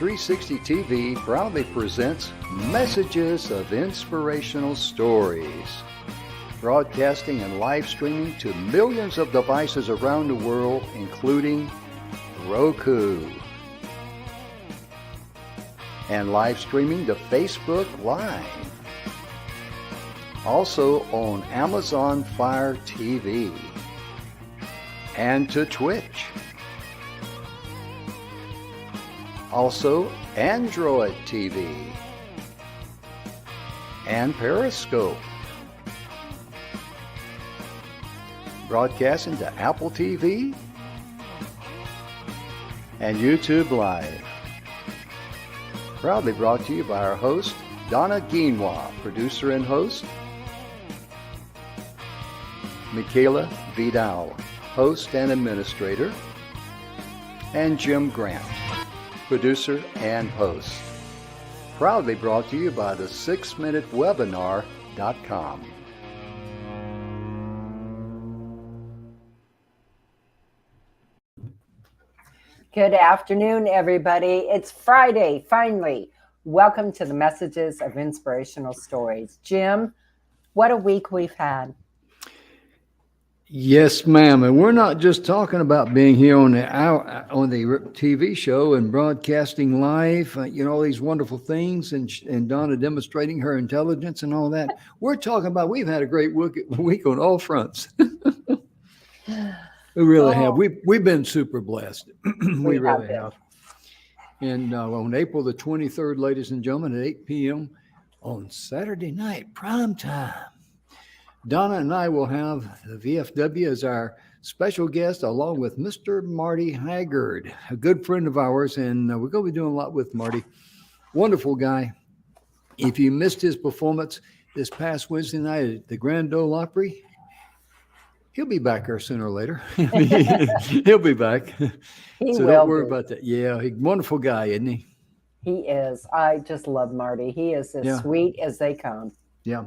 360 TV proudly presents Messages of Inspirational Stories, broadcasting and live streaming to millions of devices around the world, including Roku, and live streaming to Facebook Live. Also on Amazon Fire TV and to Twitch. Also Android TV and Periscope. Broadcasting to Apple TV and YouTube Live. Proudly brought to you by our host, Donna Guinois, producer and host, Michaela Vidal, host and administrator, and Jim Grant, producer and host. Proudly brought to you by the 6minutewebinar.com. Good afternoon, everybody. It's Friday, finally. Welcome to the Messages of Inspirational Stories. Jim, what a week we've had. Yes, ma'am. And we're not just talking about being here on the TV show and broadcasting live, all these wonderful things, and Donna demonstrating her intelligence and all that. We're talking about we've had a great week on all fronts. We really have. We've been super blessed. We really have. And on April the 23rd, ladies and gentlemen, at 8 p.m. on Saturday night, prime time, Donna and I will have the VFW as our special guest, along with Mr. Marty Haggard, a good friend of ours, and we're going to be doing a lot with Marty. Wonderful guy. If you missed his performance this past Wednesday night at the Grand Ole Opry, he'll be back there sooner or later. He'll be back. So don't worry about that. Yeah, he's a wonderful guy, isn't he? He is. I just love Marty. He is as sweet as they come. Yeah.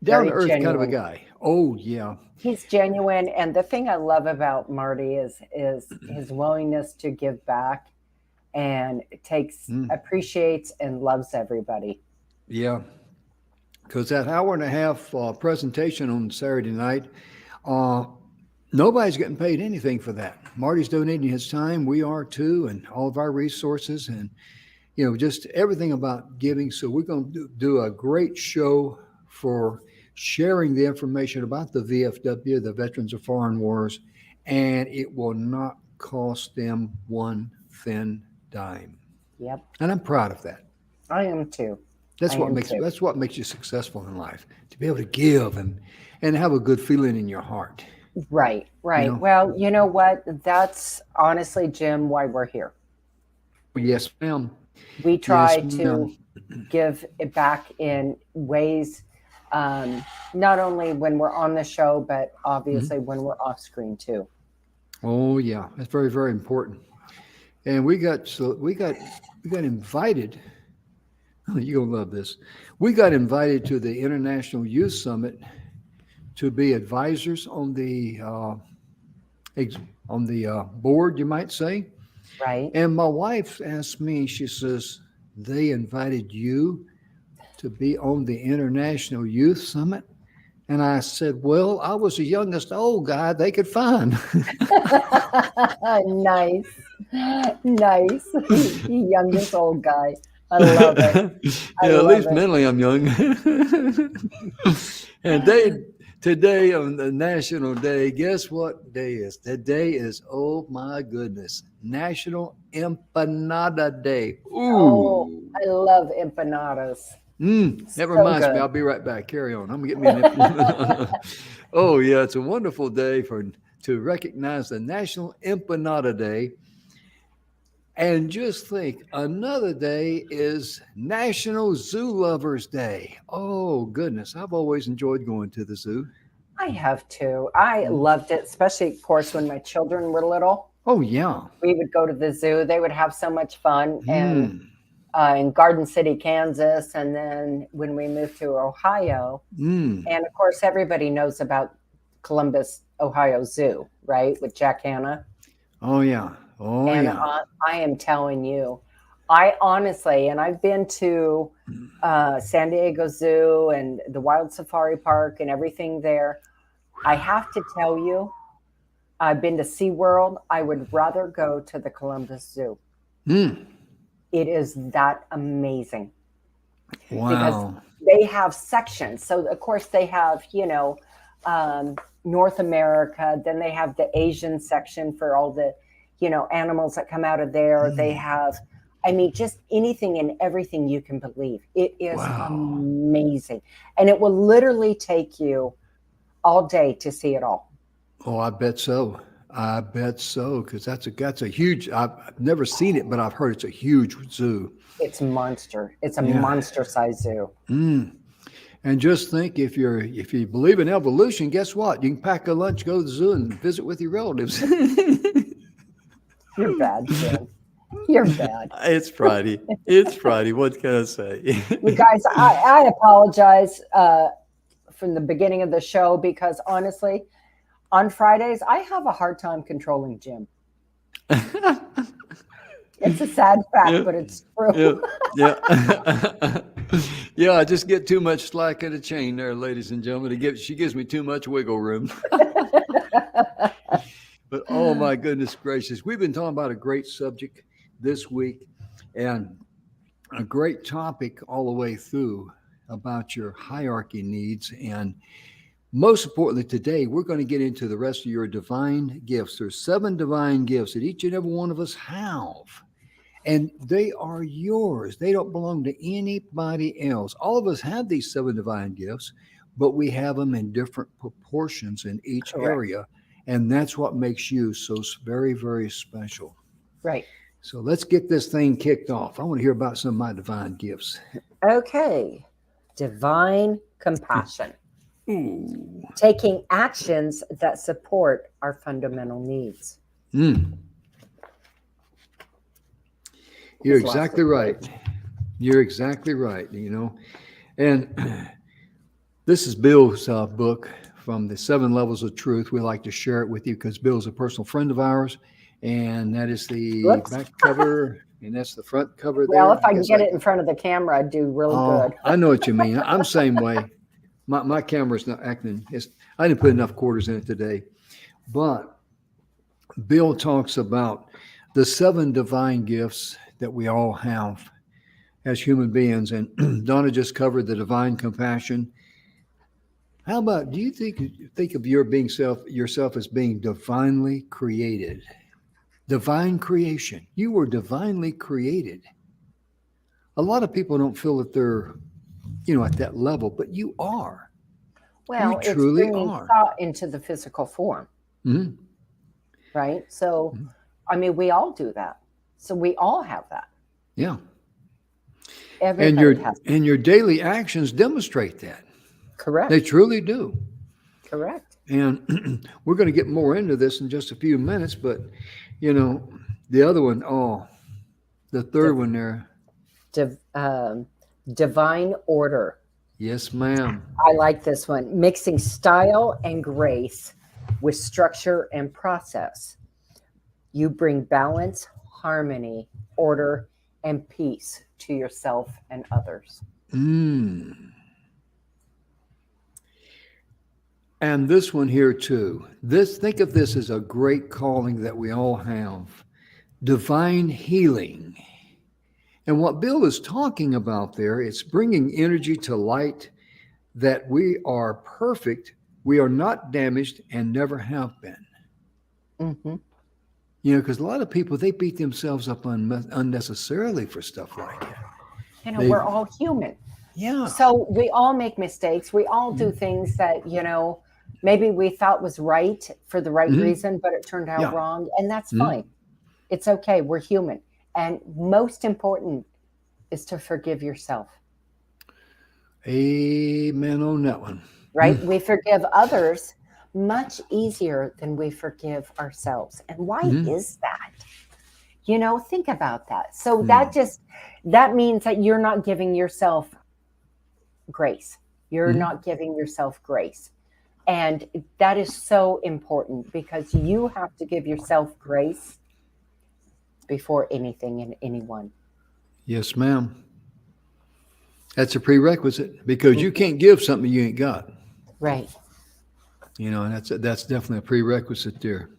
Down to earth kind of a guy. Oh, yeah. He's genuine. And the thing I love about Marty is his willingness to give back and appreciates and loves everybody. Yeah. Because that hour and a half presentation on Saturday night, nobody's getting paid anything for that. Marty's donating his time. We are too, and all of our resources and, just everything about giving. So we're going to do a great show for sharing the information about the VFW, the Veterans of Foreign Wars, and it will not cost them one thin dime. Yep. And I'm proud of that. I am too. That's what makes you successful in life, to be able to give and have a good feeling in your heart. Right. Well, you know what? That's honestly, Jim, why we're here. Yes, ma'am. We try to give it back in ways, not only when we're on the show, but obviously when we're off screen too. Oh yeah, that's very, very important. And we got invited. Oh, you're gonna love this. We got invited to the International Youth Summit to be advisors on the board, you might say. Right. And my wife asked me, she says, they invited you to be on the International Youth Summit? And I said, well, I was the youngest old guy they could find. Nice. Youngest old guy. I love it. At least mentally I'm young. And today on the National Day, guess what day is? Today is, oh my goodness, National Empanada Day. Ooh. Oh, I love empanadas. That reminds me, I'll be right back. Carry on. I'm going to get me an empanada. Oh, yeah, it's a wonderful day to recognize the National Empanada Day. And just think, another day is National Zoo Lovers Day. Oh, goodness. I've always enjoyed going to the zoo. I have too. I loved it, especially, of course, when my children were little. Oh, yeah. We would go to the zoo. They would have so much fun. And in Garden City, Kansas. And then when we moved to Ohio, and of course, everybody knows about Columbus, Ohio Zoo, right? With Jack Hanna. Oh, yeah. Oh, and yeah. I am telling you, I honestly, and I've been to San Diego Zoo and the Wild Safari Park and everything there. I have to tell you, I've been to SeaWorld. I would rather go to the Columbus Zoo. Mm. It is that amazing. Because Wow. they have sections. So, of course, they have, North America. Then they have the Asian section for all the, animals that come out of there. They have, just anything and everything you can believe. It is amazing. And it will literally take you all day to see it all. Oh, I bet so. I bet so, because that's a huge. I've never seen it, but I've heard it's a huge zoo. It's monster. It's a monster size zoo. Mm. And just think, if you believe in evolution, guess what? You can pack a lunch, go to the zoo, and visit with your relatives. You're bad, Jim. You're bad. It's Friday. It's Friday. What can I say? You guys, I apologize from the beginning of the show, because honestly, on Fridays, I have a hard time controlling Jim. It's a sad fact, but it's true. Yeah. Yeah, I just get too much slack in the chain there, ladies and gentlemen. She gives me too much wiggle room. But oh my goodness gracious, we've been talking about a great subject this week, and a great topic all the way through about your hierarchy needs. And most importantly, today, we're going to get into the rest of your divine gifts. There's 7 divine gifts that each and every one of us have. And they are yours. They don't belong to anybody else. All of us have these 7 divine gifts, but we have them in different proportions in each area. And that's what makes you so very, very special. Right. So let's get this thing kicked off. I want to hear about some of my divine gifts. Okay. Divine compassion. Ooh. Taking actions that support our fundamental needs. Mm. You're exactly right. You're exactly right. And this is Bill's book from the 7 Levels of Truth. We like to share it with you because Bill's a personal friend of ours, and that is the back cover, and that's the front cover there. Well, if I can get it in front of the camera, I'd do really good. I know what you mean. I'm the same way. My camera's not acting. I didn't put enough quarters in it today. But Bill talks about the 7 divine gifts that we all have as human beings. And Donna just covered the divine compassion. How about, do you think of yourself as being divinely created? Divine creation. You were divinely created. A lot of people don't feel that they're, at that level, but you are. Well, you it's truly bringing are. thought into the physical form. Mm-hmm. Right? So, we all do that. So we all have that. Yeah. Everybody has that. And your daily actions demonstrate that. Correct. They truly do. Correct. And we're going to get more into this in just a few minutes, but the other one, the third one there. Divine order. Yes, ma'am. I like this one. Mixing style and grace with structure and process. You bring balance, harmony, order, and peace to yourself and others. Mm. And this one here too. Think of this as a great calling that we all have. Divine healing. And what Bill is talking about there, it's bringing energy to light, that we are perfect, we are not damaged, and never have been. Mm-hmm. Because a lot of people, they beat themselves up unnecessarily for stuff like that. We're all human. Yeah. So we all make mistakes. We all do things that, maybe we thought was right for the right reason, but it turned out wrong. And that's fine. It's okay. We're human. And most important is to forgive yourself. Amen on that one. Right? We forgive others much easier than we forgive ourselves. And why is that? Think about that. So that means that you're not giving yourself grace. You're not giving yourself grace. And that is so important, because you have to give yourself grace before anything and anyone. Yes, ma'am. That's a prerequisite because you can't give something you ain't got. Right. And that's definitely a prerequisite there.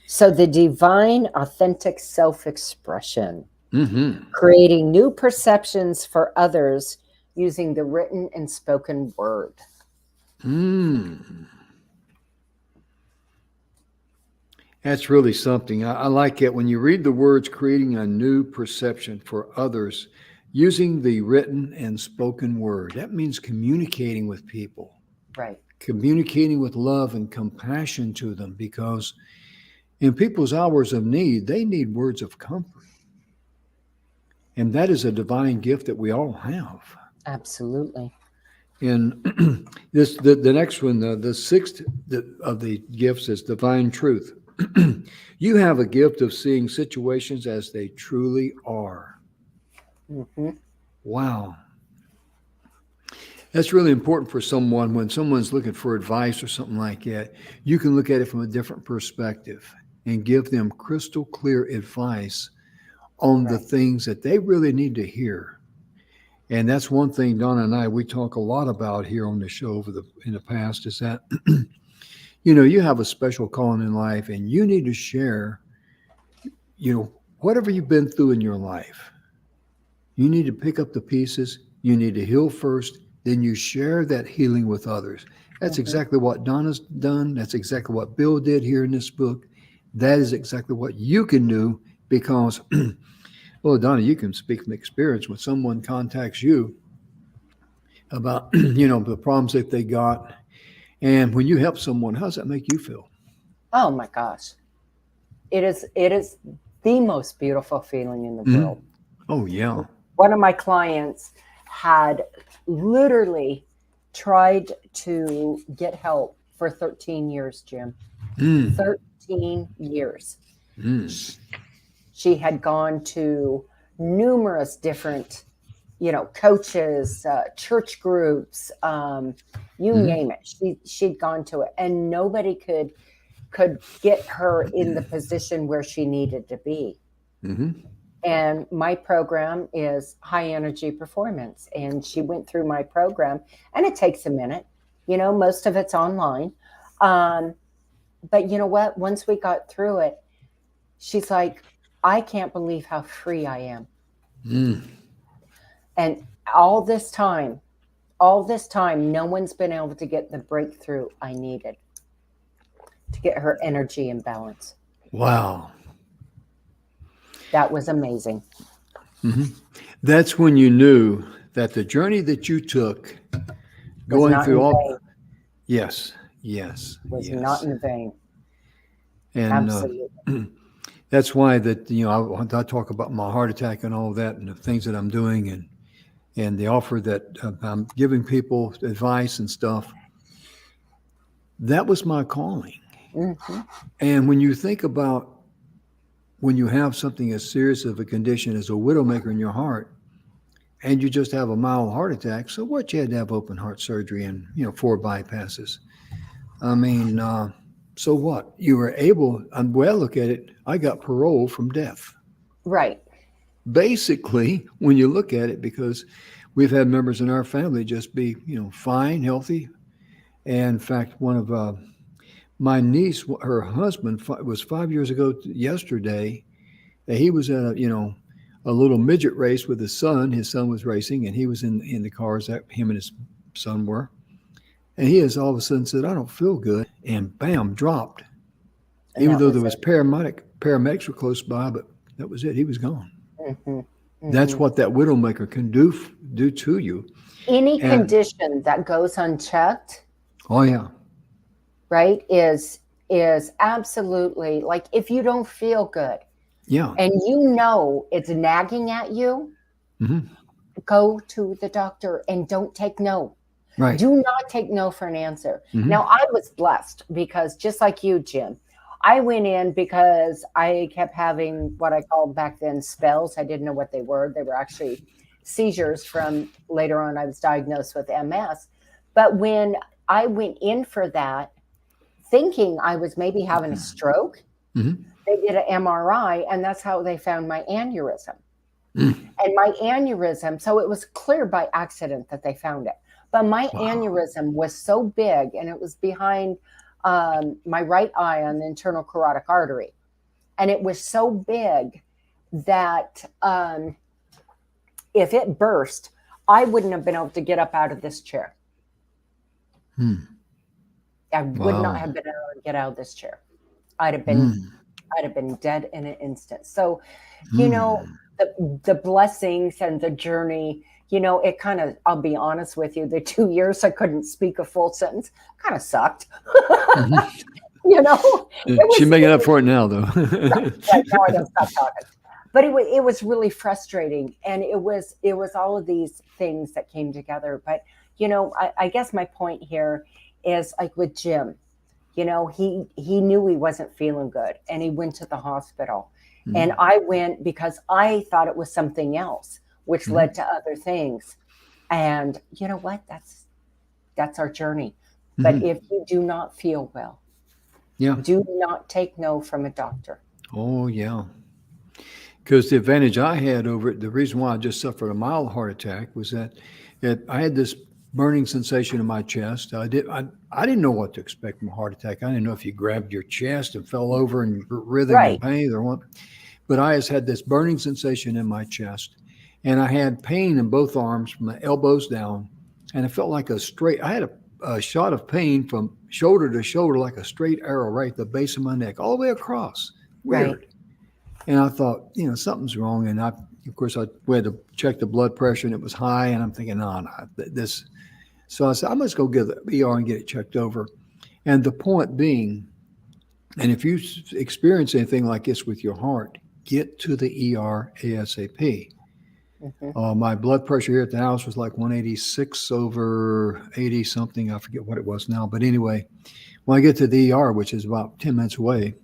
So the divine, authentic self-expression, Mm-hmm. creating new perceptions for others using the written and spoken word. That's really something. I like it when you read the words, creating a new perception for others using the written and spoken word. That means communicating with people. Right. Communicating with love and compassion to them, because in people's hours of need, they need words of comfort. And that is a divine gift that we all have. Absolutely. And the next one, the sixth of the gifts is divine truth. You have a gift of seeing situations as they truly are. Mm-hmm. Wow. That's really important for someone when someone's looking for advice or something like that. You can look at it from a different perspective and give them crystal clear advice on the things that they really need to hear. And that's one thing Donna and I, we talk a lot about here on the show in the past, is that, you have a special calling in life and you need to share, whatever you've been through in your life. You need to pick up the pieces. You need to heal first. Then you share that healing with others. That's exactly what Donna's done. That's exactly what Bill did here in this book. That is exactly what you can do because, well, Donna, you can speak from experience. When someone contacts you about, the problems that they got, and when you help someone, how does that make you feel? Oh my gosh. It is the most beautiful feeling in the world. Oh, yeah. One of my clients had literally tried to get help for 13 years, Jim. 13 years. She had gone to numerous different, coaches, church groups, you name it. She'd gone to it, and nobody could get her in the position where she needed to be. And my program is high energy performance. And she went through my program, and it takes a minute. Most of it's online. But you know what? Once we got through it, she's like, I can't believe how free I am. And all this time, no one's been able to get the breakthrough I needed to get her energy in balance. Wow. That was amazing. That's when you knew that the journey that you took, going through all, yes, was not in vain. And absolutely. That's why that I talk about my heart attack and all that, and the things that I'm doing, and the offer that I'm giving people advice and stuff. That was my calling. And when you think about when you have something as serious of a condition as a widowmaker in your heart, and you just have a mild heart attack, so what? You had to have open heart surgery and 4 bypasses. I mean, so what? You were able. And the way I look at it, I got parole from death. Right. Basically, when you look at it, because we've had members in our family just be fine, healthy. And in fact, one of my niece, her husband, was 5 years ago yesterday. He was at a little midget race with his son. His son was racing, and he was in the cars that him and his son were. And he has all of a sudden said, I don't feel good. And bam, dropped. And even though there was paramedics were close by, but that was it. He was gone. That's what that widowmaker can do to you. Any condition that goes unchecked. Oh, yeah. Right. Is absolutely, like, if you don't feel good. Yeah. And it's nagging at you, go to the doctor and don't take no. Right. Do not take no for an answer. Now, I was blessed because just like you, Jim, I went in because I kept having what I called back then spells. I didn't know what they were. They were actually seizures from later on. I was diagnosed with MS. But when I went in for that, thinking I was maybe having a stroke, they did an MRI, and that's how they found my aneurysm. And my aneurysm, so it was clear by accident that they found it. But my aneurysm was so big, and it was behind my right eye on the internal carotid artery. And it was so big that if it burst, I wouldn't have been able to get up out of this chair. I would not have been able to get out of this chair. I'd have been dead in an instant. So, you know, the blessings and the journey, you know, it kind of, I'll be honest with you, the 2 years I couldn't speak a full sentence kind of sucked. You know, she's making up for it now, though. Right now I don't stop talking. But it was really frustrating, and it was all of these things that came together. But you know, I guess my point here is like with Jim, you know, he knew he wasn't feeling good, and he went to the hospital, and I went because I thought it was something else, which led to other things. And you know what? That's our journey. But if you do not feel well, do not take no from a doctor. Oh yeah. Because the advantage I had over it, the reason why I just suffered a mild heart attack was that I had this burning sensation in my chest. I didn't know what to expect from a heart attack. I didn't know if you grabbed your chest and fell over and writhing in pain or what. But I just had this burning sensation in my chest, and I had pain in both arms from my elbows down, and it felt like I had a shot of pain from shoulder to shoulder, like a straight arrow right at the base of my neck, all the way across. Weird. Right. And I thought, you know, something's wrong. And of course, we had to check the blood pressure, and it was high. And I'm thinking, no, this. So I said, I must go get the ER and get it checked over. And the point being, and if you experience anything like this with your heart, get to the ER ASAP. My blood pressure here at the house was like 186 over 80 something. I forget what it was now. But anyway, when I get to the ER, which is about 10 minutes away,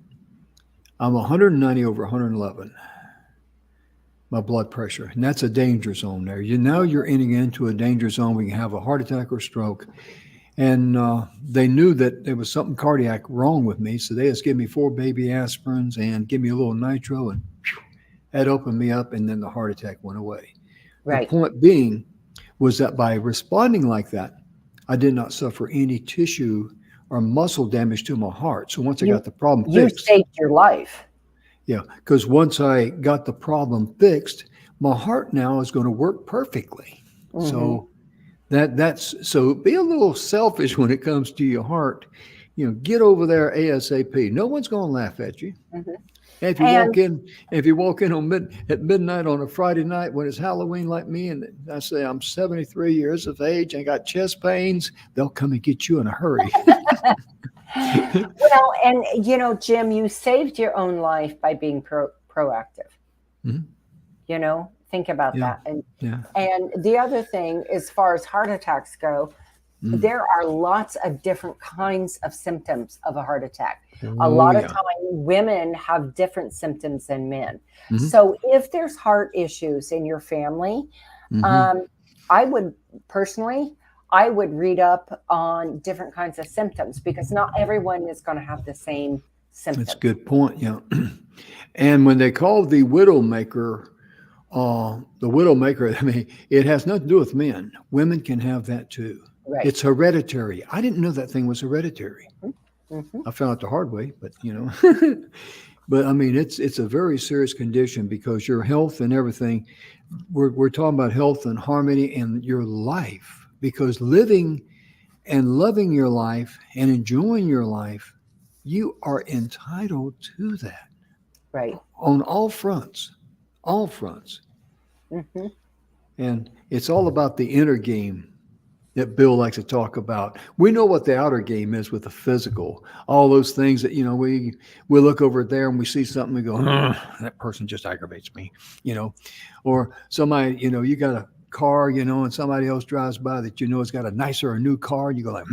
I'm 190 over 111, my blood pressure. And that's a danger zone there. Now you're entering into a danger zone where you can have a heart attack or stroke. And they knew that there was something cardiac wrong with me. So they just gave me 4 baby aspirins and give me a little nitro, and that opened me up, and then the heart attack went away. Right. The point being was that by responding like that, I did not suffer any tissue or muscle damage to my heart. So once I got the problem fixed. You saved your life. Yeah, because once I got the problem fixed, my heart now is going to work perfectly. So so be a little selfish when it comes to your heart. You know, get over there ASAP. No one's going to laugh at you. And if you walk in at midnight on a Friday night when it's Halloween like me, and I say I'm 73 years of age and got chest pains, they'll come and get you in a hurry. Well, and you know, Jim, you saved your own life by being proactive. You know, think about that. And the other thing, as far as heart attacks go, there are lots of different kinds of symptoms of a heart attack. A lot of times women have different symptoms than men. So if there's heart issues in your family, I would read up on different kinds of symptoms, because not everyone is going to have the same symptoms. That's a good point. Yeah. And when they call the widowmaker, I mean, it has nothing to do with men. Women can have that too. Right. It's hereditary. I didn't know that thing was hereditary. I found out the hard way, but you know, but I mean, it's a very serious condition, because your health and everything, we're talking about health and harmony in your life, because living and loving your life and enjoying your life, you are entitled to that. Right. On all fronts. And it's all about the inner game that Bill likes to talk about. We know what the outer game is with the physical, all those things that, you know, we look over there and we see something, we go, that person just aggravates me, you know, or somebody, you know, you got a car, you know, and somebody else drives by that, you know, has got a nicer, a new car, and you go like,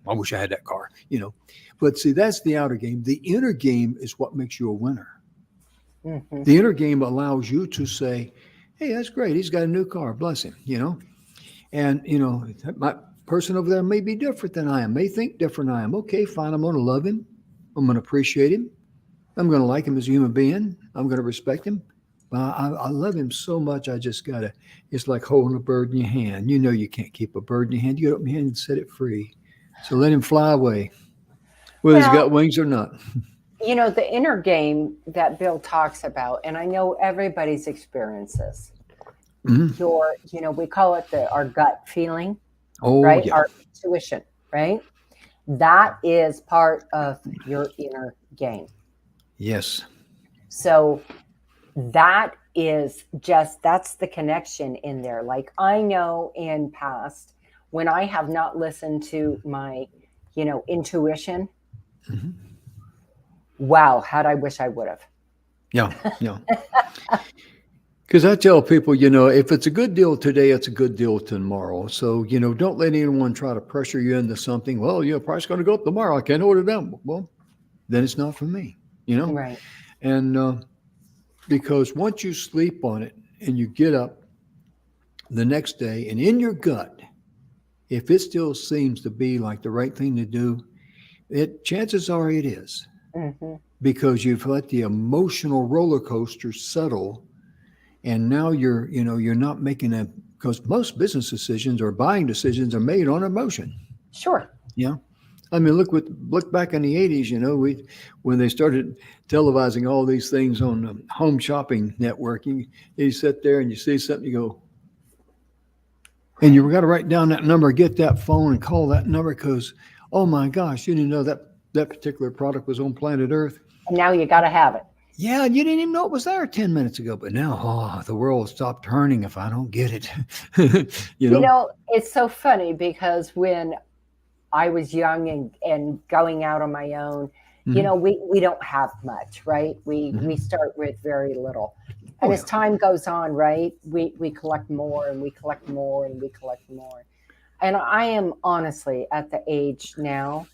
I wish I had that car, you know. But see, that's the outer game. The inner game is what makes you a winner. The inner game allows you to say, hey, that's great. He's got a new car. Bless him, you know. And, you know, my person over there may be different than I am, may think different than I am. Okay, fine. I'm going to love him. I'm going to appreciate him. I'm going to like him as a human being. I'm going to respect him. I love him so much. I just gotta. It's like holding a bird in your hand. You know you can't keep a bird in your hand. You open your hand and set it free. So let him fly away, whether he's Well, got wings or not. the inner game that Bill talks about, and I know everybody's experiences. We call it our gut feeling, Oh right? yeah, Our intuition, right? That is part of your inner game. yes, So that's the connection in there. Like I know in past when I have not listened to my, intuition, wow, how'd I wish I would have. yeah, yeah. Because I tell people, if it's a good deal today, it's a good deal tomorrow. So, don't let anyone try to pressure you into something. Well, price is going to go up tomorrow. I can't order that. Well, then it's not for me, Right. And because once you sleep on it and you get up the next day and in your gut, if it still seems to be like the right thing to do, chances are it is. Mm-hmm. Because you've let the emotional roller coaster settle. And now you're not making because most business decisions or buying decisions are made on emotion. Sure. Yeah. I mean, look back in the 80s, when they started televising all these things on home shopping network, you sit there and you see something, you go, and you got to write down that number, get that phone and call that number because, oh my gosh, you didn't know that particular product was on planet Earth. And now you got to have it. Yeah, you didn't even know it was there 10 minutes ago, but now, the world will stop turning if I don't get it. It's so funny because when I was young and going out on my own, we don't have much, right? We start with very little. And as time goes on, right, we collect more and we collect more and we collect more. And I am honestly at the age now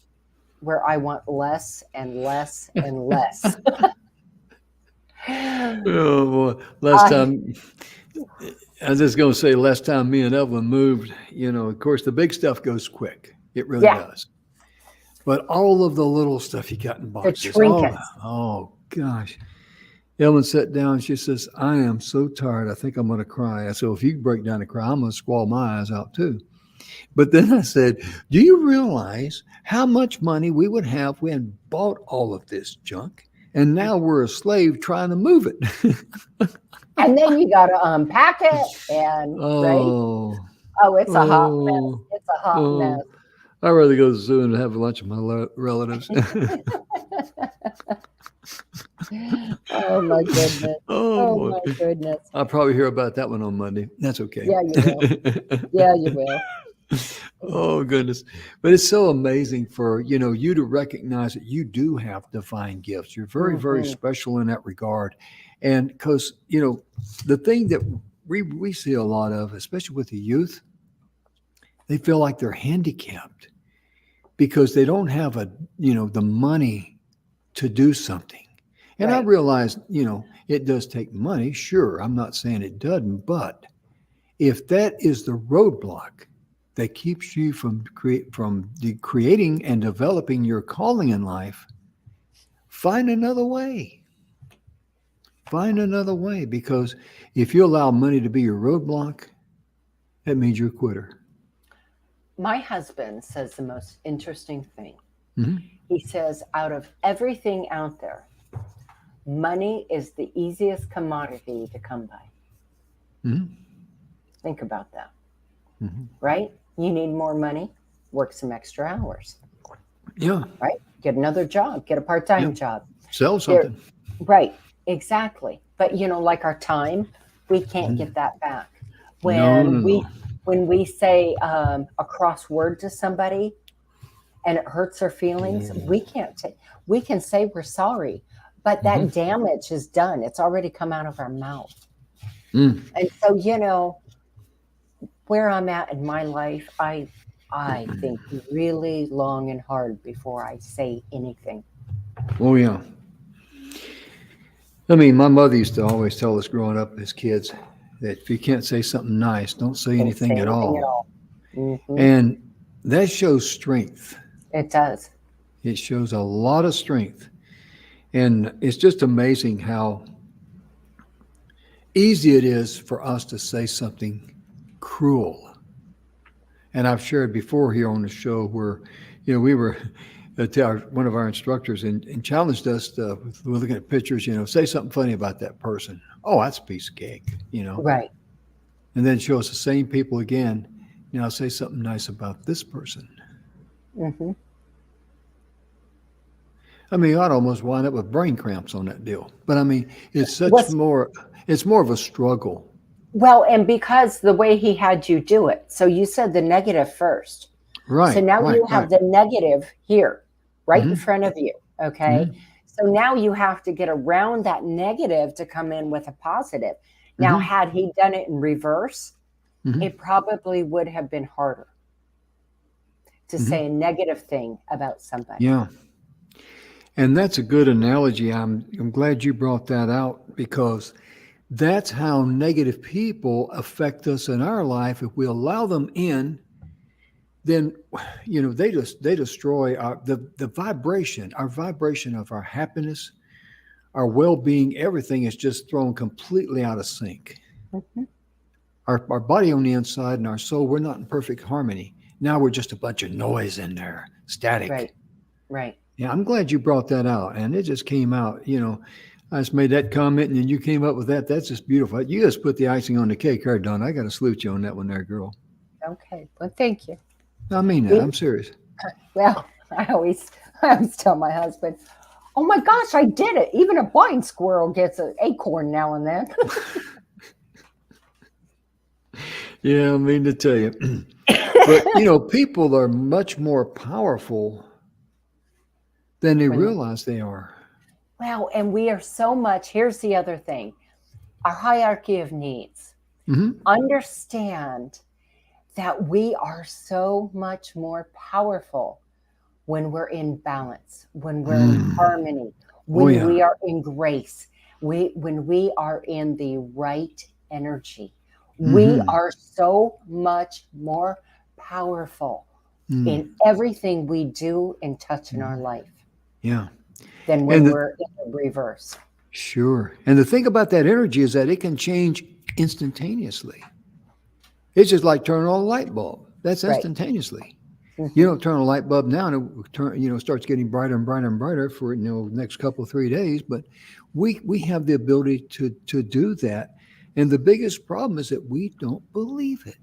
where I want less and less and less. Oh boy! Last time, I was just going to say, last time me and Evelyn moved, of course, the big stuff goes quick. It really does. But all of the little stuff you got in boxes. The trinkets. Oh gosh! Evelyn sat down. She says, "I am so tired. I think I'm going to cry." I said, "If you break down and cry, I'm going to squall my eyes out too." But then I said, "Do you realize how much money we would have if we had bought all of this junk? And now we're a slave trying to move it." And then you got to unpack it and right? It's a hot mess. It's a hot mess. I'd rather go to the zoo and have lunch with my relatives. Oh my goodness. Oh my goodness. I'll probably hear about that one on Monday. That's okay. Yeah, you will. Yeah, you will. Oh goodness. But it's so amazing for, you to recognize that you do have divine gifts. You're very, very special in that regard. And because, the thing that we see a lot of, especially with the youth, they feel like they're handicapped because they don't have the money to do something. And I realize, it does take money. Sure. I'm not saying it doesn't, but if that is the roadblock that keeps you from creating and developing your calling in life, find another way. Find another way, because if you allow money to be your roadblock, that means you're a quitter. My husband says the most interesting thing. Mm-hmm. He says, out of everything out there, money is the easiest commodity to come by. Mm-hmm. Think about that. Mm-hmm. Right? You need more money, work some extra hours. Yeah. Right? Get another job, get a part-time job. Sell something. Right. Exactly. But like our time, we can't get that back. When we say a crossword to somebody and it hurts their feelings, we can say we're sorry, but that damage is done. It's already come out of our mouth. And so, where I'm at in my life, I think really long and hard before I say anything. Oh yeah. I mean, my mother used to always tell us growing up as kids that if you can't say something nice, don't say anything at all. Mm-hmm. And that shows strength. It does. It shows a lot of strength. And it's just amazing how easy it is for us to say something cruel. And I've shared before here on the show where, we were one of our instructors and challenged us to, we're looking at pictures, say something funny about that person. Oh, that's a piece of cake, Right. And then show us the same people again. Say something nice about this person. Mm-hmm. I mean, I'd almost wind up with brain cramps on that deal. But I mean, it's more of a struggle. Well, and because the way he had you do it, so you said the negative first. Right. So now you have the negative here, right in front of you. Okay. Mm-hmm. So now you have to get around that negative to come in with a positive. Now, had he done it in reverse, it probably would have been harder to say a negative thing about somebody. Yeah. And that's a good analogy. I'm glad you brought that out, because that's how negative people affect us in our life. If we allow them in, then they destroy the vibration, our vibration of our happiness, our well-being. Everything is just thrown completely out of sync. Mm-hmm. Our body on the inside and our soul, we're not in perfect harmony. Now we're just a bunch of noise in there, static. Right. Yeah, I'm glad you brought that out, and it just came out. I just made that comment, and then you came up with that. That's just beautiful. You just put the icing on the cake, here, Donna. I got to salute you on that one, there, girl. Okay, well, thank you. I mean that. I'm serious. Well, I always tell my husband, "Oh my gosh, I did it! Even a blind squirrel gets an acorn now and then." Yeah, I mean to tell you, but people are much more powerful than they realize they are. Well, and we are so much. Here's the other thing: our hierarchy of needs. Understand that we are so much more powerful when we're in balance, when we're in harmony, when we are in grace, when we are in the right energy. We are so much more powerful in everything we do and touch in our life. Yeah. Than when we're in the reverse. Sure. And the thing about that energy is that it can change instantaneously. It's just like turning on a light bulb. That's instantaneously. You don't turn a light bulb now and it starts getting brighter and brighter and brighter for the next couple 3 days. But we have the ability to do that. And the biggest problem is that we don't believe it.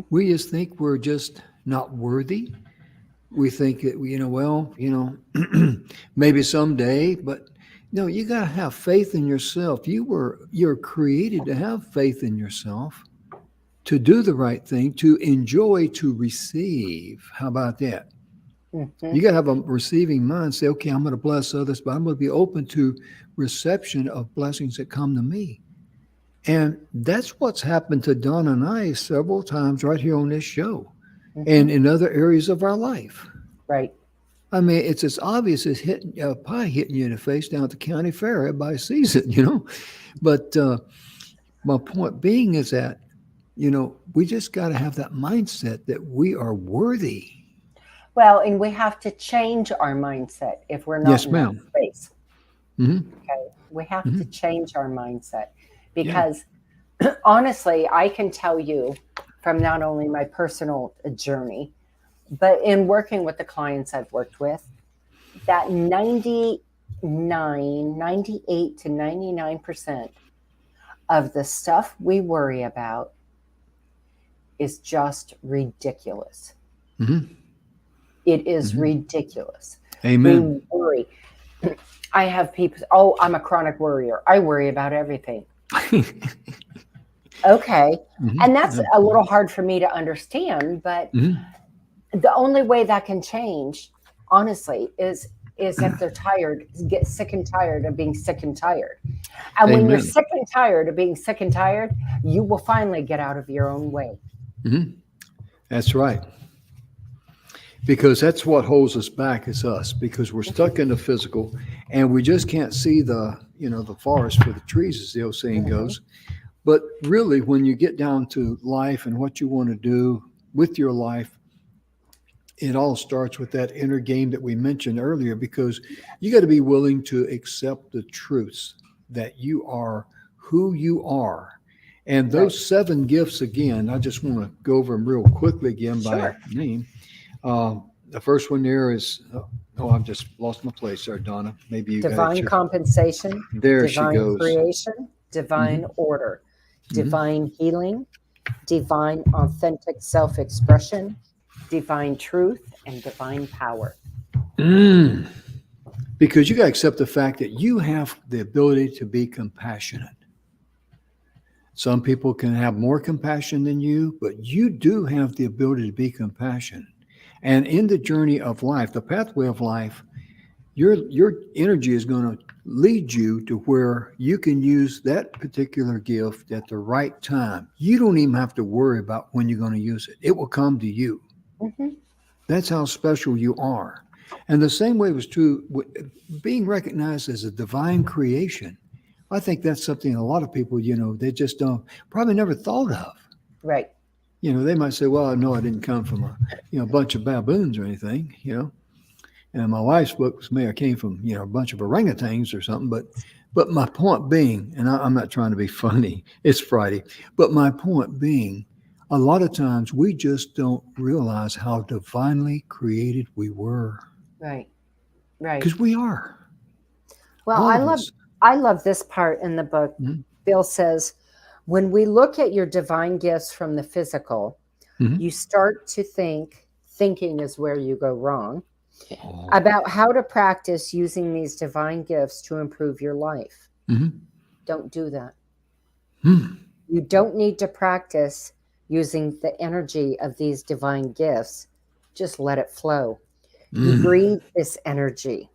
We just think we're just not worthy. We think that maybe someday, but no, you got to have faith in yourself. You're created to have faith in yourself, to do the right thing, to enjoy, to receive. How about that? You got to have a receiving mind. Say, okay, I'm going to bless others, but I'm going to be open to reception of blessings that come to me. And that's what's happened to Donna and I several times right here on this show and in other areas of our life. Right. I mean, it's as obvious as hitting a pie hitting you in the face down at the county fair. Everybody sees it, But my point being is that, we just got to have that mindset that we are worthy. Well, and we have to change our mindset if we're not in that space. Okay, we have to change our mindset because honestly, I can tell you from not only my personal journey, but in working with the clients I've worked with, that 98 to 99% of the stuff we worry about is just ridiculous. It is ridiculous. Amen. We worry. I have people, I'm a chronic worrier. I worry about everything. Okay. And that's a little hard for me to understand, but the only way that can change, honestly, is if they're tired, get sick and tired of being sick and tired. And when you're sick and tired of being sick and tired, you will finally get out of your own way. That's right. Because that's what holds us back is us, because we're stuck in the physical and we just can't see the forest for the trees, as the old saying goes. But really, when you get down to life and what you want to do with your life, it all starts with that inner game that we mentioned earlier, because you got to be willing to accept the truths that you are who you are. And those 7 gifts, again, I just want to go over them real quickly again by name. The first one there is, I've just lost my place there, Donna. Maybe you divine got compensation, there divine she goes. creation, divine order, divine healing, divine authentic self-expression, divine truth, and divine power. Because you got to accept the fact that you have the ability to be compassionate. Some people can have more compassion than you, but you do have the ability to be compassionate. And in the journey of life, the pathway of life, your energy is going to lead you to where you can use that particular gift at the right time. You don't even have to worry about when you're going to use it. It will come to you. That's how special you are. And the same way was true being recognized as a divine creation. I think that's something a lot of people, they just don't, probably never thought of. Right. They might say, well, no, I didn't come from a bunch of baboons or anything, And my wife's book was I came from, a bunch of orangutans or something. But my point being, and I'm not trying to be funny, it's Friday, but my point being, a lot of times we just don't realize how divinely created we were. Right. Right. Because we are. Well, I love this part in the book. Bill says, when we look at your divine gifts from the physical, you start to thinking is where you go wrong, about how to practice using these divine gifts to improve your life. Don't do that. You don't need to practice using the energy of these divine gifts. Just let it flow. You breathe this energy.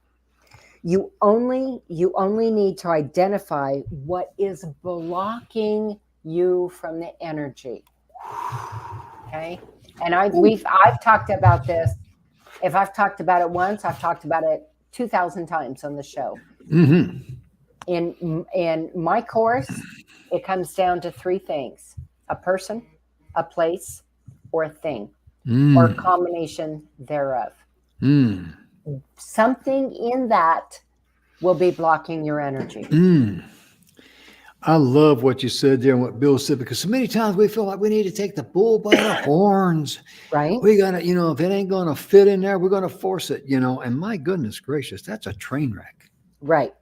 You only need to identify what is blocking you from the energy. Okay? And I've talked about this. If I've talked about it once, I've talked about it 2,000 times on the show. In my course, it comes down to 3 things: a person, a place, or a thing, or a combination thereof. Something in that will be blocking your energy. I love what you said there and what Bill said, because so many times we feel like we need to take the bull by the horns. Right. We got to, if it ain't going to fit in there, we're going to force it, and my goodness gracious, that's a train wreck. Right.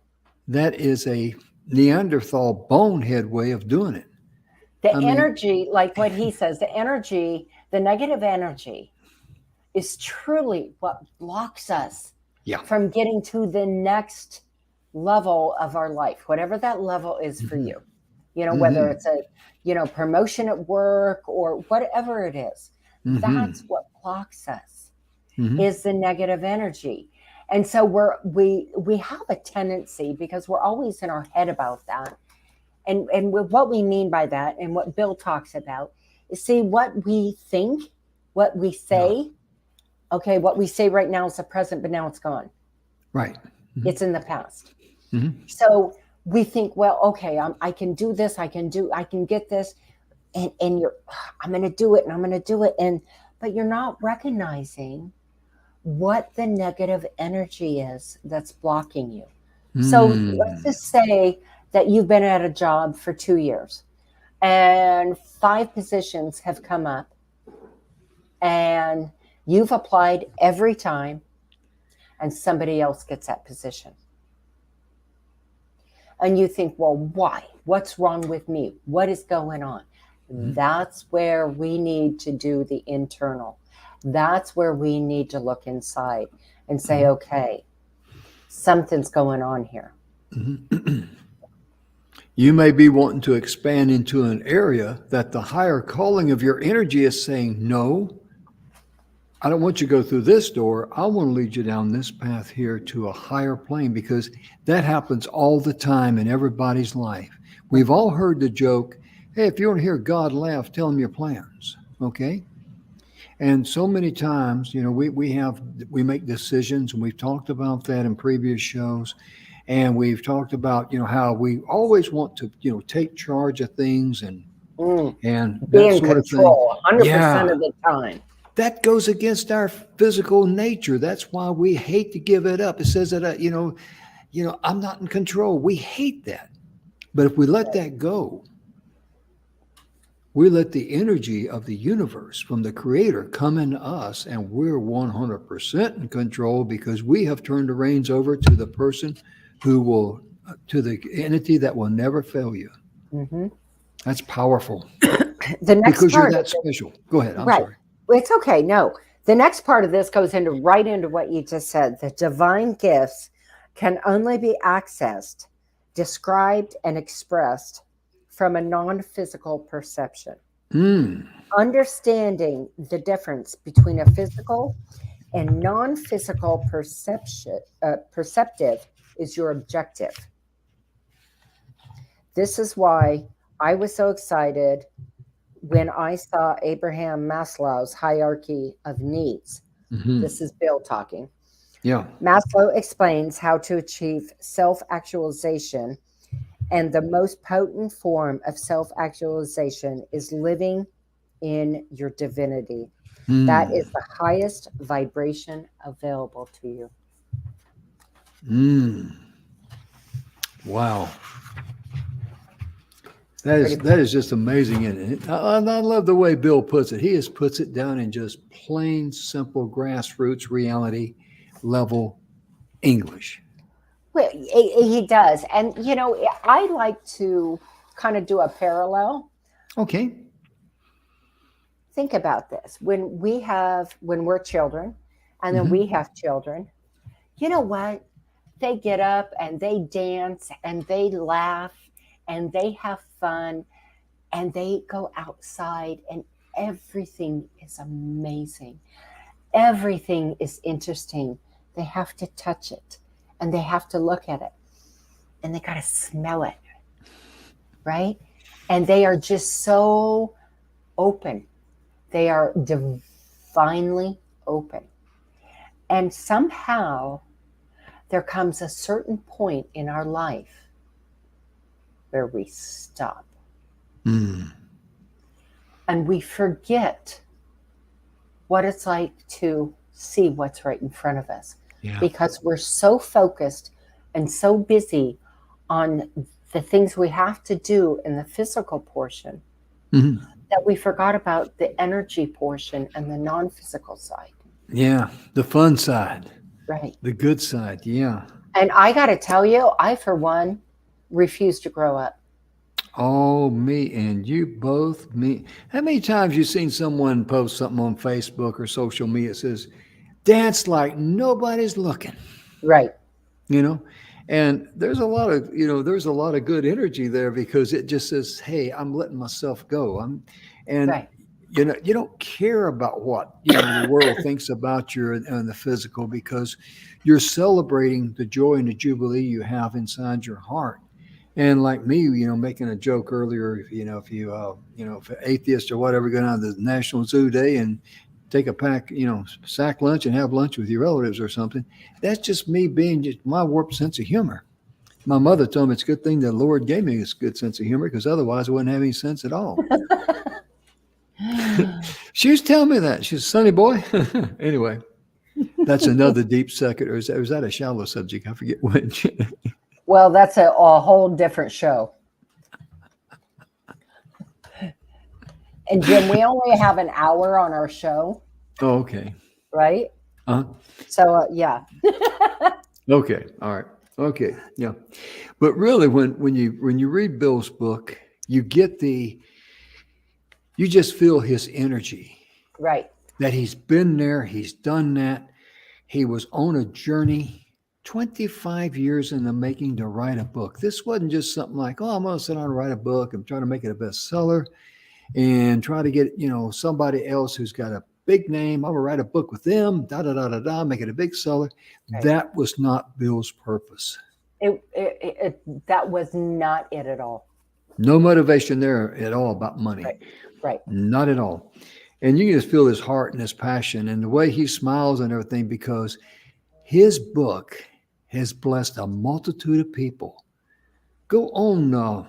That is a Neanderthal bonehead way of doing it. The energy, like what he says, the negative energy is truly what blocks us from getting to the next level of our life, whatever that level is for you, whether it's a, promotion at work or whatever it is, that's what blocks us is the negative energy. And so we have a tendency, because we're always in our head about that. And what we mean by that, and what Bill talks about, is see what we think, what we say. Okay, what we say right now is the present, but now it's gone. Right. It's in the past. So we think, well, okay, I can do this, I can get this, and I'm going to do it, and I'm going to do it, but you're not recognizing what the negative energy is that's blocking you. So let's just say that you've been at a job for 2 years, and 5 positions have come up, and you've applied every time, and somebody else gets that position. And you think, well, why? What's wrong with me? What is going on? That's where we need to do the internal. That's where we need to look inside and say, okay, something's going on here. You may be wanting to expand into an area that the higher calling of your energy is saying, no, I don't want you to go through this door. I want to lead you down this path here to a higher plane, because that happens all the time in everybody's life. We've all heard the joke, hey, if you want to hear God laugh, tell him your plans, okay? And so many times, we make decisions, and we've talked about that in previous shows. And we've talked about, how we always want to, take charge of things and be in control 100% of the time. That goes against our physical nature. That's why we hate to give it up. It says that, I'm not in control. We hate that. But if we let that go, we let the energy of the universe from the creator come into us, and we're 100% in control because we have turned the reins over to the person who will, to the entity that will never fail you. Mm-hmm. That's powerful. The next because part you're that special. Go ahead. I'm right. sorry. It's okay. No, the next part of this goes right into what you just said. The divine gifts can only be accessed, described, and expressed from a non-physical perception. Understanding the difference between a physical and non-physical perceptive is your objective. This is why I was so excited when I saw Abraham Maslow's hierarchy of needs. This is Bill talking. Yeah. Maslow explains how to achieve self-actualization, and the most potent form of self-actualization is living in your divinity. That is the highest vibration available to you. Wow. That is just amazing, isn't it? I love the way Bill puts it. He just puts it down in just plain, simple, grassroots, reality level English. Well, he does. And, I like to kind of do a parallel. Okay. Think about this. When we're children, and then we have children, you know what? They get up and they dance and they laugh and they have fun and they go outside and everything is amazing. Everything is interesting. They have to touch it and they have to look at it and they got to smell it, right? And they are just so open. They are divinely open. And somehow there comes a certain point in our life where we stop. And we forget what it's like to see what's right in front of us. Yeah. Because we're so focused and so busy on the things we have to do in the physical portion that we forgot about the energy portion and the non-physical side. Yeah, the fun side. Right. The good side, yeah. And I got to tell you, I, for one, refuse to grow up. Oh, me and you both. Me. How many times you seen someone post something on Facebook or social media that says, dance like nobody's looking? Right. And there's a lot of good energy there because it just says, hey, I'm letting myself go. Right. You don't care about what the world thinks about you and the physical because you're celebrating the joy and the jubilee you have inside your heart. And like me, making a joke earlier, if an atheist or whatever go down to the National Zoo Day and take a pack, sack lunch and have lunch with your relatives or something, that's just me being just my warped sense of humor. My mother told me it's a good thing the Lord gave me this good sense of humor because otherwise I wouldn't have any sense at all. She was telling me that. She's Sonny boy. Anyway, that's another deep second, or is that a shallow subject? I forget which. Well, that's a whole different show. And Jim, we only have an hour on our show. Oh, okay. Right? So, yeah. Okay. All right. Okay. Yeah. But really, when you read Bill's book, you just feel his energy. Right. That he's been there. He's done that. He was on a journey, 25 years in the making to write a book. This wasn't just something like, I'm going to sit down and write a book. I'm trying to make it a bestseller and try to get, somebody else who's got a big name. I'm going to write a book with them, make it a big seller. Right. That was not Bill's purpose. That was not it at all. No motivation there at all about money. Right. Not at all. And you can just feel his heart and his passion and the way he smiles and everything because his book has blessed a multitude of people. Go on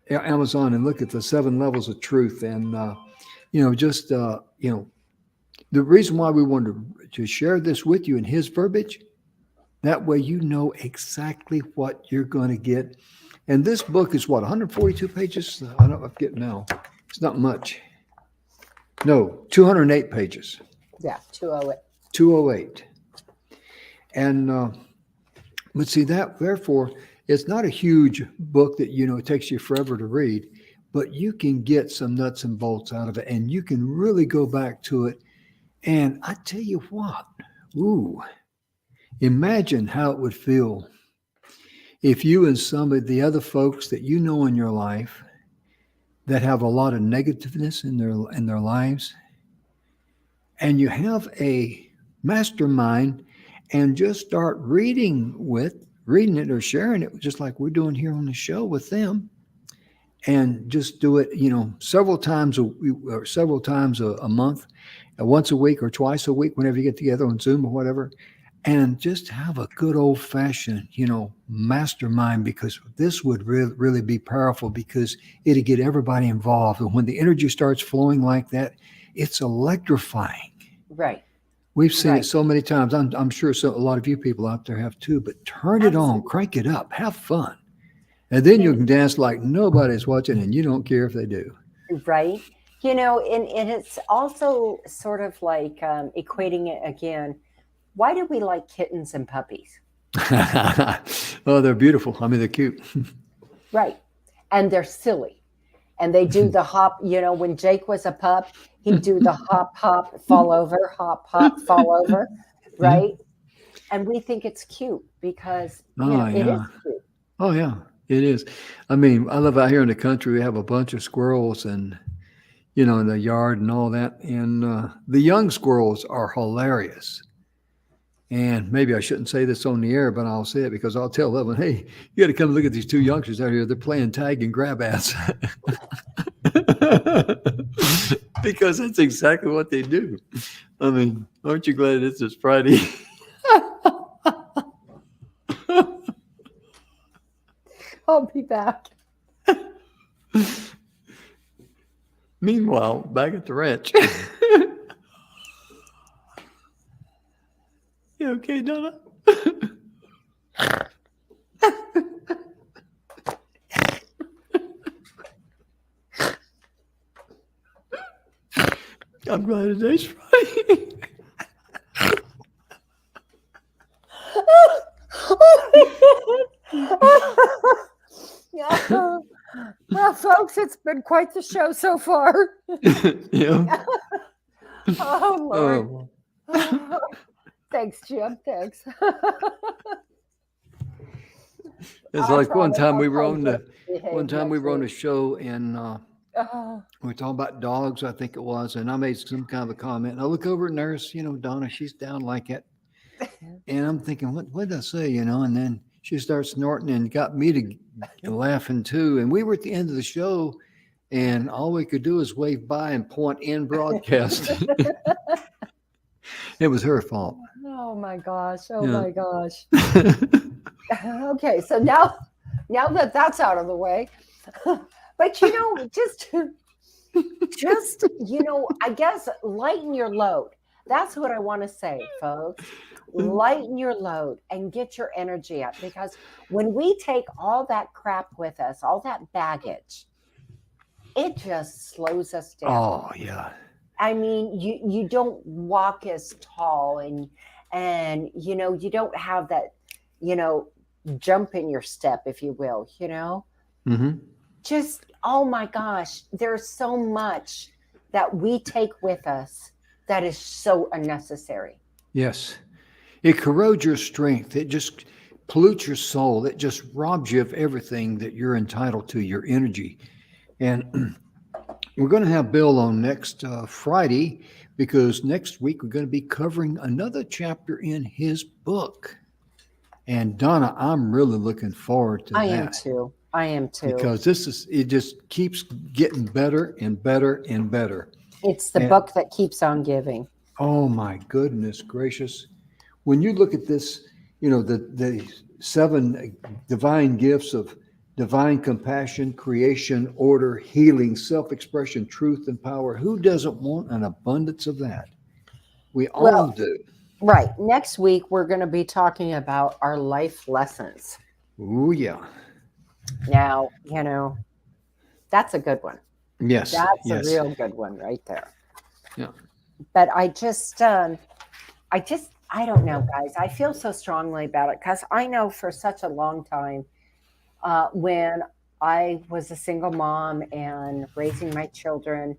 Amazon and look at the 7 levels of truth. And, the reason why we wanted to share this with you in his verbiage That way you know exactly what you're going to get. And this book is what, 142 pages? I don't forget now. It's not much. No, 208 pages. Yeah, 208. 208. And but see that, therefore, it's not a huge book that, it takes you forever to read, but you can get some nuts and bolts out of it, and you can really go back to it. And I tell you what, imagine how it would feel if you and some of the other folks that you know in your life that have a lot of negativeness in their lives, and you have a mastermind and just start reading it or sharing it, just like we're doing here on the show with them, and just do it, several times a month, once a week or twice a week, whenever you get together on Zoom or whatever, and just have a good old fashioned, mastermind, because this would really be powerful, because it'd get everybody involved. And when the energy starts flowing like that, it's electrifying. Right. We've seen it so many times. I'm sure a lot of you people out there have too, but turn it on, crank it up, have fun. And then you can dance like nobody's watching, and you don't care if they do. Right. And it's also sort of like equating it again. Why do we like kittens and puppies? Oh, they're beautiful. I mean, they're cute. Right. And they're silly. And they do the hop, when Jake was a pup, he'd do the hop, hop, fall over, hop, hop, fall over. Right. And we think it's cute because it is cute. Oh, yeah, it is. I mean, I live out here in the country. We have a bunch of squirrels and, in the yard and all that. And the young squirrels are hilarious. And maybe I shouldn't say this on the air, but I'll say it because I'll tell Evan, hey, you got to come look at these two youngsters out here. They're playing tag and grab ass. Because that's exactly what they do. I mean, aren't you glad it's this Friday? I'll be back. Meanwhile, back at the ranch. You okay, Donna? I'm glad today's Friday. Well, folks, it's been quite the show so far. Yeah. Oh, Lord. Thanks, Jim. Thanks. It's like one time we were on a show, and we were talking about dogs, I think it was, and I made some kind of a comment. And I look over and there's, Donna, she's down like that. And I'm thinking, what did I say, And then she starts snorting and got me to laughing too. And we were at the end of the show, and all we could do is wave by and point in broadcast. It was her fault. Oh my gosh. My gosh. Okay. So now that that's out of the way, but just, I guess lighten your load. That's what I want to say, folks. Lighten your load and get your energy up, because when we take all that crap with us, all that baggage, it just slows us down. Oh, yeah. I mean, you don't walk as tall, and you don't have that, jump in your step, if you will, Mm-hmm. Just, oh my gosh, there's so much that we take with us that is so unnecessary. Yes. It corrodes your strength. It just pollutes your soul. It just robs you of everything that you're entitled to, your energy. And we're going to have Bill on next Friday, because next week we're going to be covering another chapter in his book. And Donna, I'm really looking forward to that. I am too. Because it just keeps getting better and better and better. It's the book that keeps on giving. Oh my goodness gracious. When you look at this, the 7 divine gifts of divine compassion, creation, order, healing, self-expression, truth, and power. Who doesn't want an abundance of that? We all do. Right. Next week, we're going to be talking about our life lessons. Oh, yeah. Now, that's a good one. Yes. That's a Yes. real good one right there. Yeah. But I don't know, guys. I feel so strongly about it because I know for such a long time when I was a single mom and raising my children,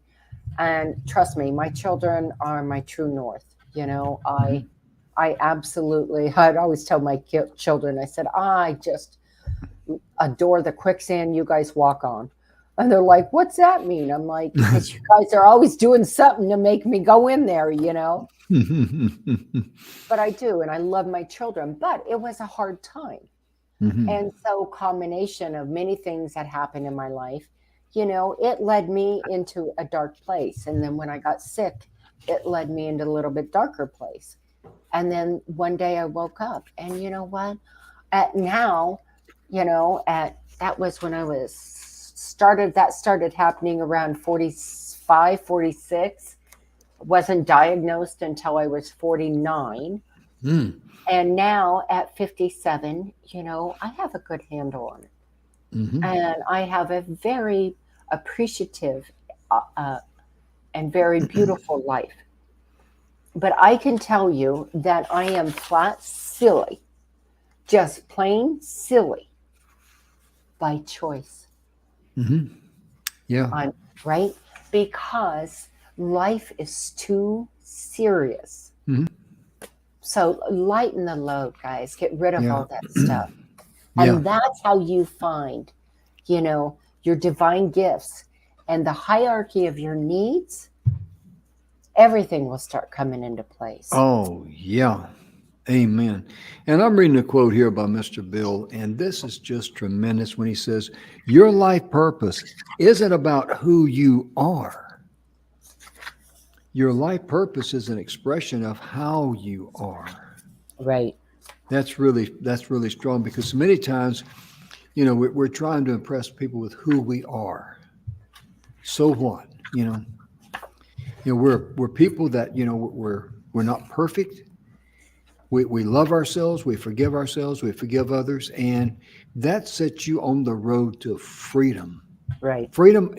and trust me, my children are my true north. I absolutely, I'd always tell my children, I said, I just adore the quicksand you guys walk on. And they're like, what's that mean? I'm like, because you guys are always doing something to make me go in there, But I do, and I love my children, but it was a hard time. And so combination of many things that happened in my life, it led me into a dark place. And then when I got sick, it led me into a little bit darker place. And then one day I woke up and you know what? That was when that started happening around 45, 46. Wasn't diagnosed until I was 49. And now at 57, I have a good handle on it. And I have a very appreciative and very beautiful life. But I can tell you that I am flat silly, just plain silly by choice. Yeah. Right? Because life is too serious. So lighten the load, guys. Get rid of all that stuff. And that's how you find, your divine gifts and the hierarchy of your needs. Everything will start coming into place. Oh, yeah. Amen. And I'm reading a quote here by Mr. Bill, and this is just tremendous when he says, your life purpose isn't about who you are. Your life purpose is an expression of how you are. Right. That's really strong because many times, we're trying to impress people with who we are. So what? We're people that we're not perfect. We love ourselves. We forgive ourselves. We forgive others, and that sets you on the road to freedom. Right. Freedom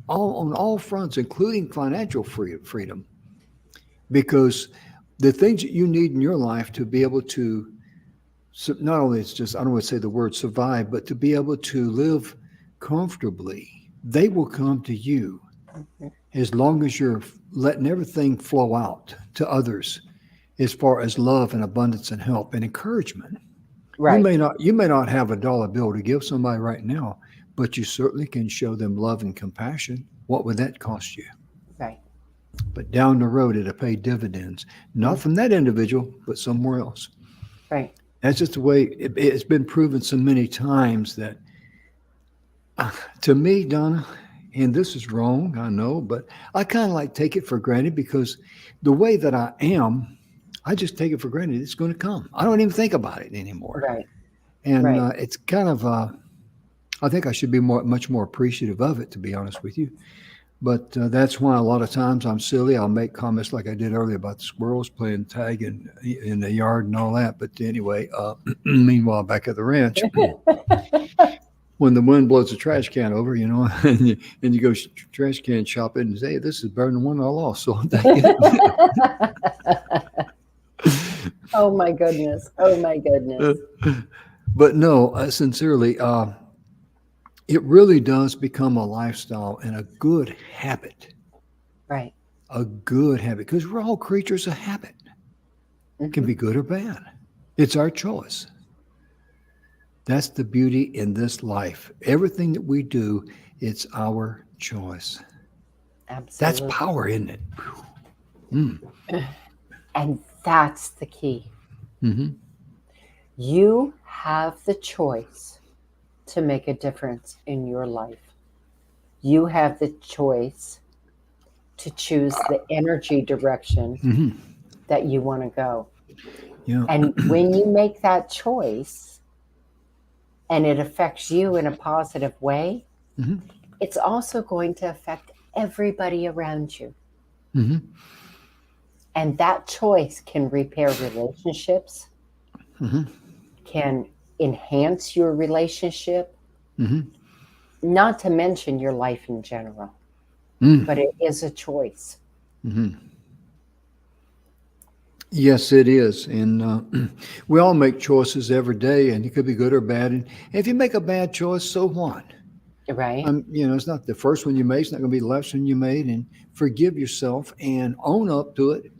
on all fronts, including financial freedom, because the things that you need in your life to be able to not only I don't want to say the word survive, but to be able to live comfortably, they will come to you as long as you're letting everything flow out to others as far as love and abundance and help and encouragement. Right. You may not have a dollar bill to give somebody right now, but you certainly can show them love and compassion. What would that cost you? Right. But down the road, it'll pay dividends, not from that individual, but somewhere else. Right. That's just the way it's been proven so many times that, to me, Donna, and this is wrong, I know, but I kind of like take it for granted because the way that I am, I just take it for granted it's going to come. I don't even think about it anymore. Right. And Right. it's kind of, I think I should be much more appreciative of it, to be honest with you. But that's why a lot of times I'm silly. I'll make comments like I did earlier about the squirrels playing tag in the yard and all that. But anyway, meanwhile, back at the ranch, when the wind blows the trash can over, and you go trash can shopping and say, hey, this is better than one I lost. So Oh my goodness. Oh my goodness. But no, sincerely, it really does become a lifestyle and a good habit. Right. A good habit, because we're all creatures of habit. It can be good or bad. It's our choice. That's the beauty in this life. Everything that we do, it's our choice. Absolutely. That's power, isn't it? And that's the key. You have the choice to make a difference in your life. You have the choice to choose the energy direction that you want to go. Yeah. And when you make that choice and it affects you in a positive way, it's also going to affect everybody around you. And that choice can repair relationships, can enhance your relationship, not to mention your life in general. But it is a choice. Yes, it is. And we all make choices every day, and it could be good or bad. And if you make a bad choice, so what? Right. It's not the first one you made. It's not going to be the last one you made. And forgive yourself and own up to it.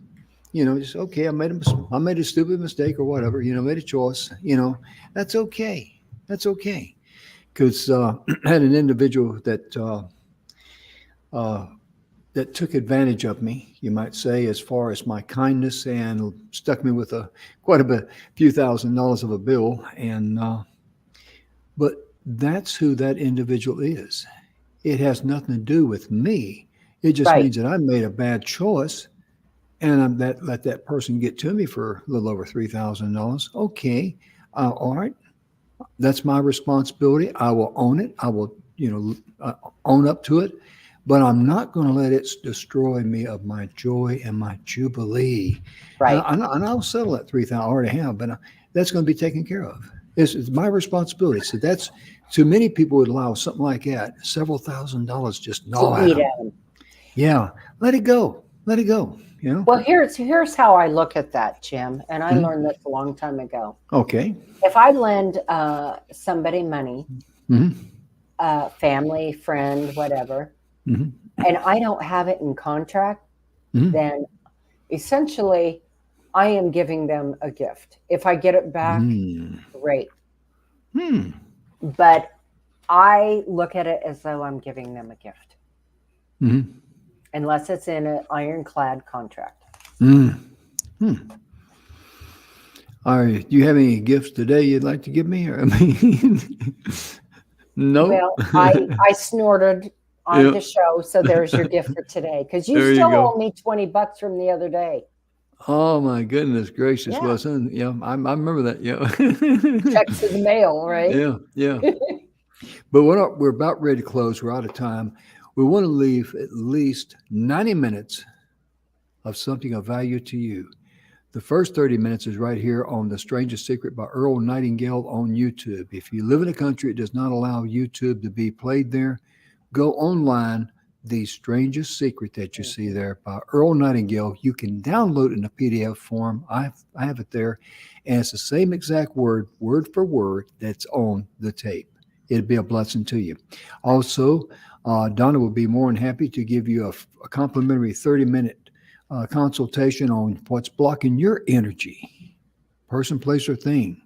Just okay. I made a stupid mistake or whatever. Made a choice. That's okay. That's okay. Because I had an individual that took advantage of me, you might say, as far as my kindness, and stuck me with quite a few $1,000s of a bill. And but that's who that individual is. It has nothing to do with me. It just Right. means that I made a bad choice, and let that person get to me for a little over $3,000. Okay, all right, that's my responsibility. I will own it. I will, own up to it. But I'm not going to let it destroy me of my joy and my jubilee. Right. And I'll settle that 3,000. I already have, but that's going to be taken care of. It's my responsibility. So that's, too many people would allow something like that, several $1,000s, just gnaw at them. Yeah, let it go. Let it go. Well, here's how I look at that, Jim, and I learned this a long time ago. Okay. If I lend somebody money, family, friend, whatever, and I don't have it in contract, then essentially I am giving them a gift. If I get it back, great. But I look at it as though I'm giving them a gift. Unless it's in an ironclad contract. Do you have any gifts today you'd like to give me? Or, no. Well, I snorted on the show, so there's your gift for today. Because you still owe me $20 from the other day. Oh my goodness gracious! Yeah. Listen, I remember that. Yeah, checks in the mail, right? Yeah. But we're about ready to close. We're out of time. We want to leave at least 90 minutes of something of value to you. The first 30 minutes is right here on The Strangest Secret by Earl Nightingale on YouTube. If you live in a country it does not allow YouTube to be played there, go online, The Strangest Secret that you see there by Earl Nightingale. You can download it in a PDF form. I have it there, and it's the same exact word for word, that's on the tape. It'd be a blessing to you. Also, Donna will be more than happy to give you a complimentary 30-minute consultation on what's blocking your energy, person, place, or thing,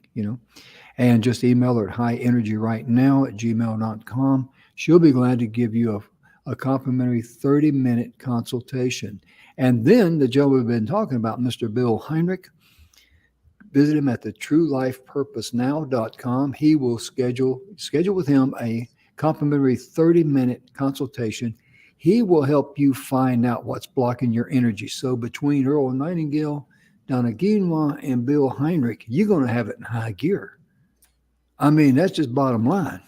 and just email her at highenergyrightnow@gmail.com. She'll be glad to give you a complimentary 30-minute consultation. And then the gentleman we've been talking about, Mr. Bill Heinrich, visit him at the truelifepurposenow.com. He will schedule with him a complimentary 30-minute consultation. He will help you find out what's blocking your energy. So between Earl Nightingale, Donna Guinois, and Bill Heinrich, you're going to have it in high gear. I mean, that's just bottom line.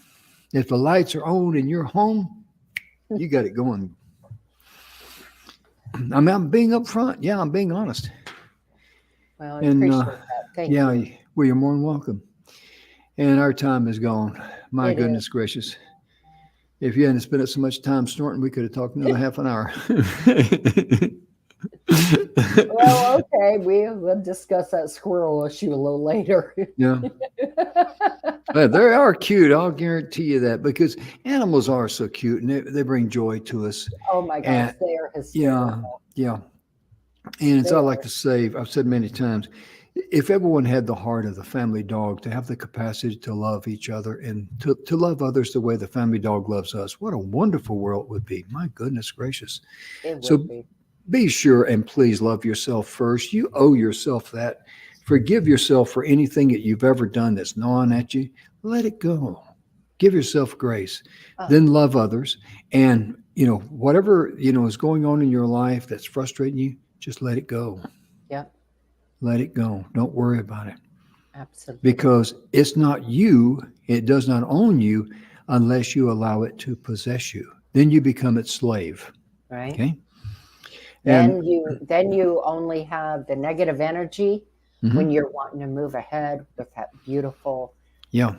If the lights are on in your home, you got it going. I mean, I'm being upfront. Yeah, I'm being honest. Well, I appreciate that. Thank you. Well, you're more than welcome. And our time is gone. My goodness gracious. If you hadn't spent so much time snorting, we could have talked another half an hour. Well, okay. We'll discuss that squirrel issue a little later. Yeah. But they are cute. I'll guarantee you that, because animals are so cute and they bring joy to us. Oh my gosh, they are hysterical. Yeah. And it's, I like to say, I've said many times, if everyone had the heart of the family dog, to have the capacity to love each other and to love others the way the family dog loves us, what a wonderful world it would be. My goodness gracious. It would be. Be sure and please love yourself first. You owe yourself that. Forgive yourself for anything that you've ever done that's gnawing at you. Let it go. Give yourself grace. Then love others. And, whatever, is going on in your life that's frustrating you, just let it go. Yep. Let it go. Don't worry about it. Absolutely. Because it's not you. It does not own you unless you allow it to possess you. Then you become its slave. Right. Okay. Then you only have the negative energy Mm-hmm. when you're wanting to move ahead with that beautiful, yeah,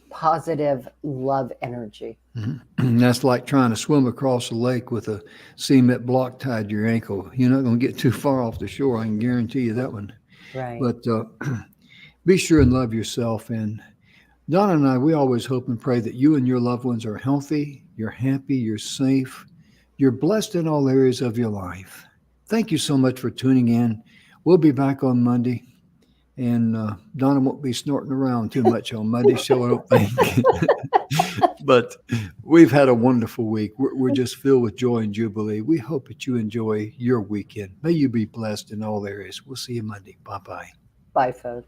positive love energy. Mm-hmm. That's like trying to swim across a lake with a cement block tied to your ankle. You're not going to get too far off the shore. I can guarantee you that one. Right. But be sure and love yourself. And Donna and I, we always hope and pray that you and your loved ones are healthy, you're happy, you're safe, you're blessed in all areas of your life. Thank you so much for tuning in. We'll be back on Monday. And Donna won't be snorting around too much on Monday, so I don't think. But we've had a wonderful week. We're just filled with joy and jubilee. We hope that you enjoy your weekend. May you be blessed in all areas. We'll see you Monday. Bye-bye. Bye, folks.